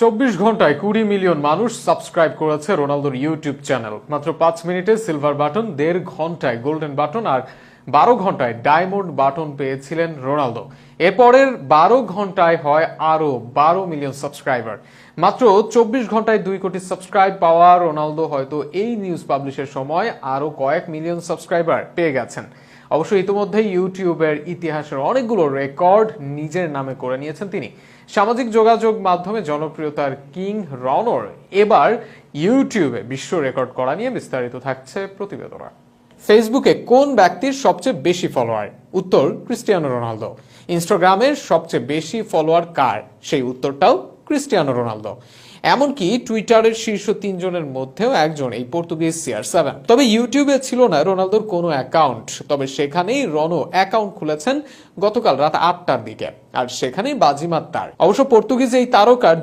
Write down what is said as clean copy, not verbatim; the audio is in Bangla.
24 ঘন্টায় 20 মিলিয়ন মানুষ সাবস্ক্রাইব করেছে রোনালদোর ইউটিউব চ্যানেল। মাত্র 5 মিনিটে সিলভার বাটন, 1.5 ঘন্টায় গোল্ডেন বাটন আর 12 ঘন্টায় ডায়মন্ড বাটন পেয়েছিলেন রোনালদো। এরপরের 12 ঘন্টায় হয় আরো 12 মিলিয়ন সাবস্ক্রাইবার। মাত্র 24 ঘন্টায় 2 কোটি সাবস্ক্রাইব পাওয়া রোনালদো হয়তো এই নিউজ পাবলিশের সময় আরো কয়েক মিলিয়ন সাবস্ক্রাইবার পেয়ে গেছেন। অবশ্য ইতিমধ্যেই ইউটিউবের ইতিহাসের অনেকগুলো রেকর্ড নিজের নামে করে নিয়েছেন তিনি। সামাজিক যোগাযোগ মাধ্যমে জনপ্রিয়তার কিং রনর এবার ইউটিউবে বিশ্ব রেকর্ড করা নিয়ে বিস্তারিত থাকছে প্রতিবেদনা। ফেসবুকে কোন ব্যক্তির সবচেয়ে বেশি ফলোয়ার? উত্তর ক্রিস্টিয়ানো রোনালদো। ইনস্টাগ্রামের সবচেয়ে বেশি ফলোয়ার কার? সেই উত্তরটাও ক্রিস্টিয়ানো রোনালদো। এমনকি টুইটারের শীর্ষ 3 জনের মধ্যেও একজন এই পর্তুগিজ CR7। তবে ইউটিউবে ছিল না রোনালদোর কোনো অ্যাকাউন্ট, তবে সেখানেই রনো অ্যাকাউন্ট খুলেছেন গতকাল রাত 8টার দিকে, আর সেখানেই বাজিমাত তার। অবশ্য পর্তুগিজ এই তারকার